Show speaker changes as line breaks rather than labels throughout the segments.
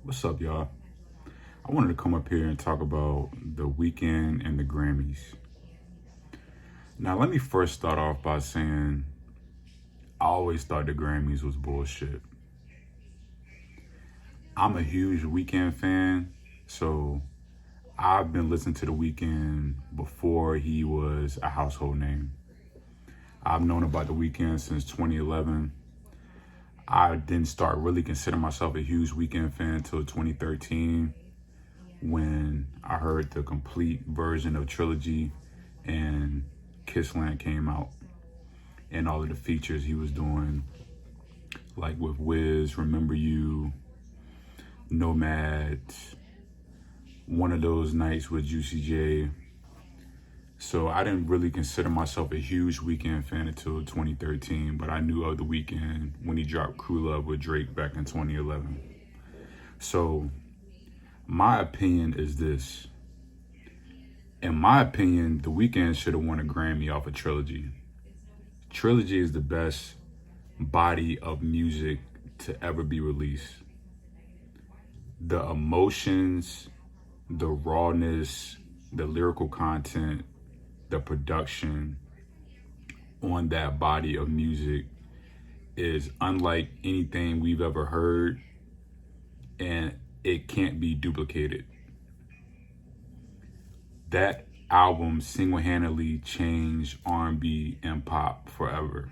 What's up, y'all? I wanted to come up here and talk about the Weeknd and the Grammys. Now, let me first start off by saying I always thought the Grammys was bullshit. I'm a huge Weeknd fan, so I've been listening to the Weeknd before he was a household name. I've known about the Weeknd since 2011. I didn't start really considering myself a huge Weeknd fan until 2013 when I heard the complete version of Trilogy and Kissland came out and all of the features he was doing, like with Wiz, Remember You, Nomad, One of Those Nights with Juicy J. So I didn't really consider myself a huge Weeknd fan until 2013, but I knew of the Weeknd when he dropped Crew Love with Drake back in 2011. So my opinion is this. In my opinion, the Weeknd should have won a Grammy off of Trilogy. Trilogy is the best body of music to ever be released. The emotions, the rawness, the lyrical content, the production on that body of music is unlike anything we've ever heard, and it can't be duplicated. That album single-handedly changed R&B and pop forever.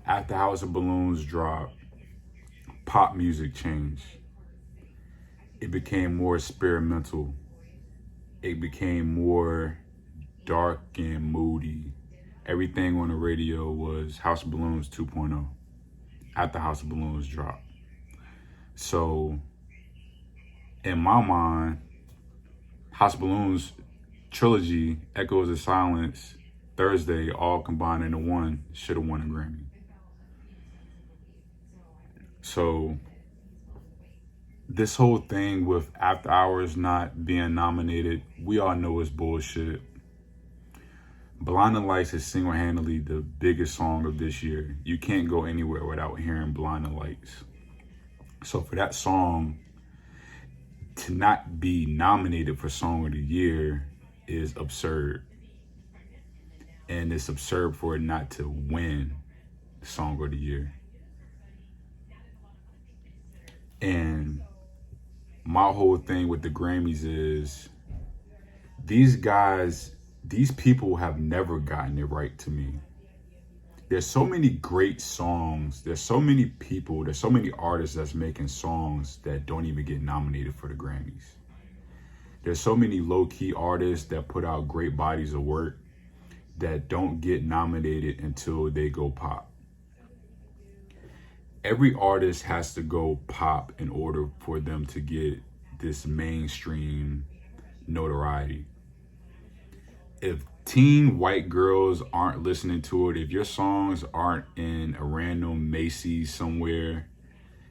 After House of Balloons dropped, pop music changed. It became more experimental. It became more dark and moody. Everything on the radio was House of Balloons 2.0 after House of Balloons dropped. So in my mind, House of Balloons, Trilogy, Echoes of Silence, Thursday, all combined into one, should have won a Grammy. So this whole thing with After Hours not being nominated, we all know it's bullshit. Blinding Lights is single-handedly the biggest song of this year. You can't go anywhere without hearing Blinding Lights. So for that song to not be nominated for Song of the Year is absurd. And it's absurd for it not to win Song of the Year. And my whole thing with the Grammys is these people have never gotten it right to me. There's so many great songs. There's so many people. There's so many artists that's making songs that don't even get nominated for the Grammys. There's so many low-key artists that put out great bodies of work that don't get nominated until they go pop. Every artist has to go pop in order for them to get this mainstream notoriety. If teen white girls aren't listening to it, if your songs aren't in a random Macy's somewhere,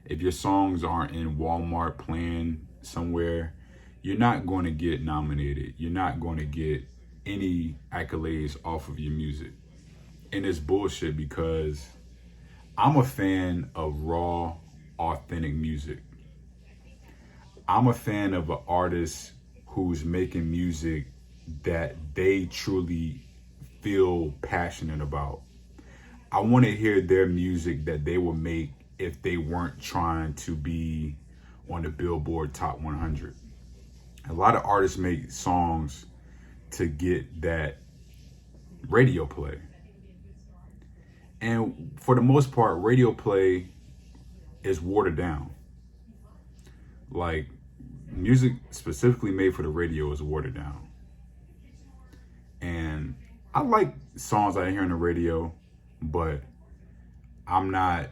if your songs aren't in Walmart playing somewhere, you're not going to get nominated. You're not going to get any accolades off of your music. And it's bullshit because I'm a fan of raw, authentic music. I'm a fan of an artist who's making music that they truly feel passionate about. I want to hear their music that they would make if they weren't trying to be on the Billboard Top 100. A lot of artists make songs to get that radio play. And for the most part, radio play is watered down. Like, music specifically made for the radio is watered down. And I like songs I hear on the radio, but I'm not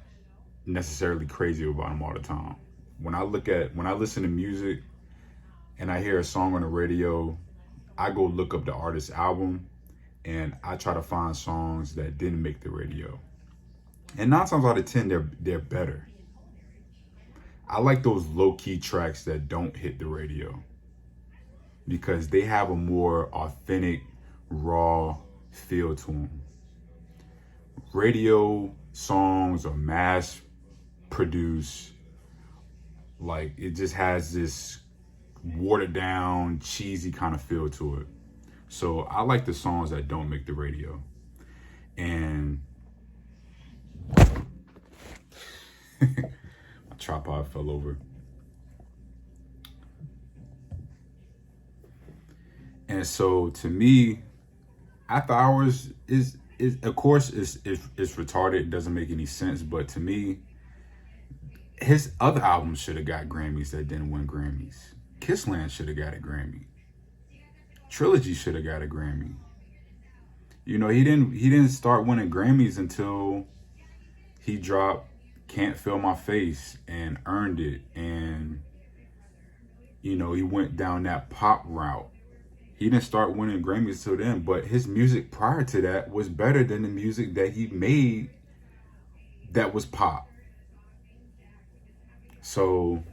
necessarily crazy about them all the time. When I listen to music and I hear a song on the radio, I go look up the artist's album and I try to find songs that didn't make the radio. And 9 times out of 10, they're better. I like those low-key tracks that don't hit the radio because they have a more authentic, raw feel to them. Radio songs are mass produced, Like, it just has this watered down, cheesy kind of feel to it. So I like the songs that don't make the radio. And my tripod fell over. And so to me, After Hours is of course it's retarded. It doesn't make any sense. But to me, his other albums should have got Grammys that didn't win Grammys. Kissland should have got a Grammy. Trilogy should have got a Grammy. You know, he didn't start winning Grammys until he dropped Can't Feel My Face and Earned It. And, you know, he went down that pop route. He didn't start winning Grammys till then, but his music prior to that was better than the music that he made that was pop. So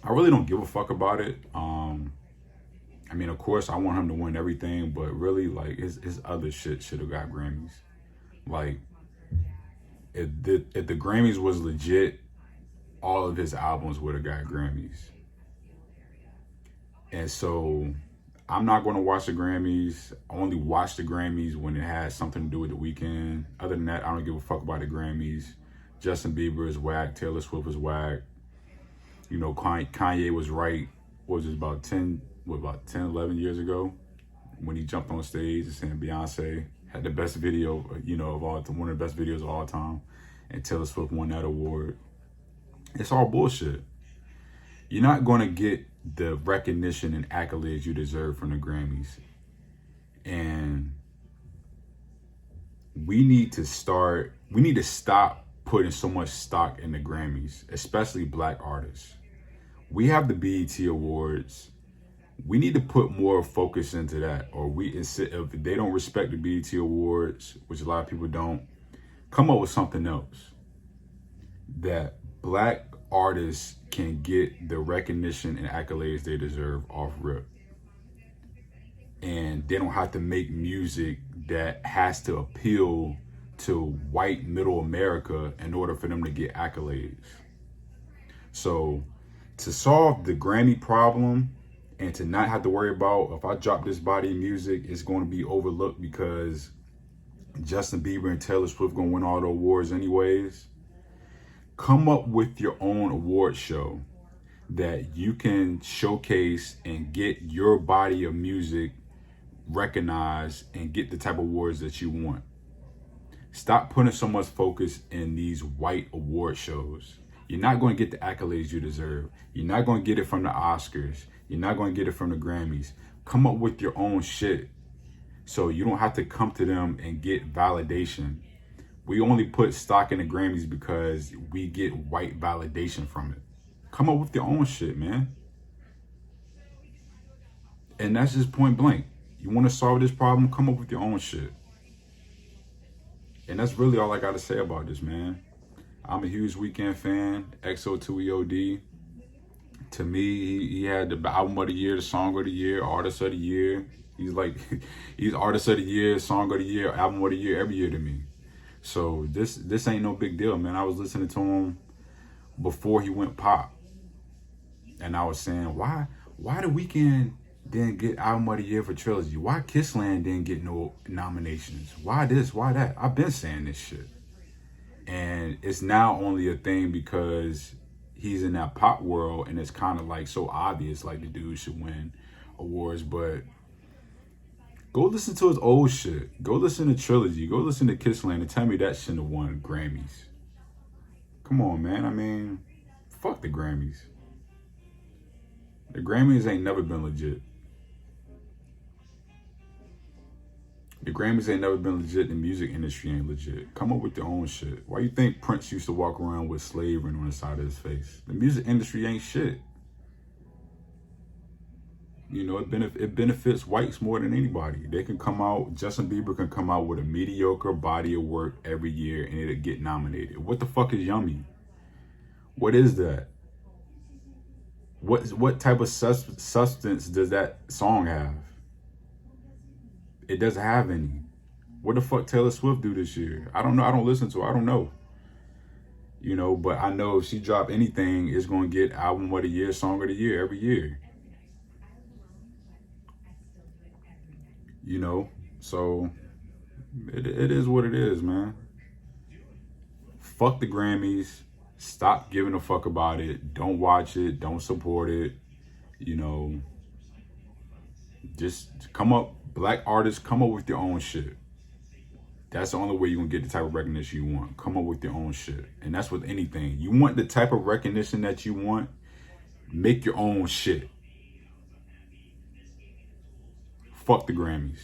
I really don't give a fuck about it. I mean, of course, I want him to win everything, but really, like, his other shit should have got Grammys. Like, if the Grammys was legit, all of his albums would have got Grammys. And so I'm not going to watch the Grammys. I only watch the Grammys when it has something to do with the Weeknd. Other than that, I don't give a fuck about the Grammys. Justin Bieber is whack. Taylor Swift is whack. You know, Kanye was right. What was it, about 10, 11 years ago, when he jumped on stage and saying Beyonce had the best video, you know, of all time, one of the best videos of all time, and Taylor Swift won that award. It's all bullshit. You're not going to get the recognition and accolades you deserve from the Grammys. And we need to stop putting so much stock in the Grammys, especially black artists. We have the BET Awards. We need to put more focus into that. Or if they don't respect the BET Awards, which a lot of people don't, come up with something else that black artists can get the recognition and accolades they deserve off rip. And they don't have to make music that has to appeal to white middle America in order for them to get accolades. So to solve the Grammy problem and to not have to worry about, if I drop this body of music, it's going to be overlooked because Justin Bieber and Taylor Swift going to win all the awards anyways. Come up with your own award show that you can showcase and get your body of music recognized and get the type of awards that you want. Stop putting so much focus in these white award shows. You're not going to get the accolades you deserve. You're not going to get it from the Oscars. You're not going to get it from the Grammys. Come up with your own shit so you don't have to come to them and get validation. We only put stock in the Grammys because we get white validation from it. Come up with your own shit, man. And that's just point blank. You want to solve this problem? Come up with your own shit. And that's really all I got to say about this, man. I'm a huge Weeknd fan. XO2EOD. To me, he had the album of the year, the song of the year, artist of the year. He's artist of the year, song of the year, album of the year every year to me. So this ain't no big deal, man. I was listening to him before he went pop. And I was saying, why the Weeknd didn't get album of the year for Trilogy? Why Kissland didn't get no nominations? Why this? Why that? I've been saying this shit. And it's now only a thing because he's in that pop world and it's kind of like so obvious, like the dude should win awards. But go listen to his old shit. Go listen to Trilogy. Go listen to Kissland and tell me that shouldn't have won Grammys. Come on, man. I mean, fuck the Grammys. The Grammys ain't never been legit. The Grammys ain't never been legit. The music industry ain't legit. Come up with your own shit. Why you think Prince used to walk around with slave ring on the side of his face? The music industry ain't shit. You know, it benefits whites more than anybody. They can come out, Justin Bieber can come out with a mediocre body of work every year and it'll get nominated. What the fuck is Yummy? What is that? What type of substance does that song have? It doesn't have any. What the fuck Taylor Swift do this year? I don't know. I don't listen to her. I don't know. You know, but I know if she drop anything, it's going to get album of the year, song of the year every year. You know, so it is what it is, man. Fuck the Grammys. Stop giving a fuck about it. Don't watch it. Don't support it. You know, just come up, black artists, come up with your own shit. That's the only way you're going to get the type of recognition you want. Come up with your own shit. And that's with anything. You want the type of recognition that you want, make your own shit. Fuck the Grammys.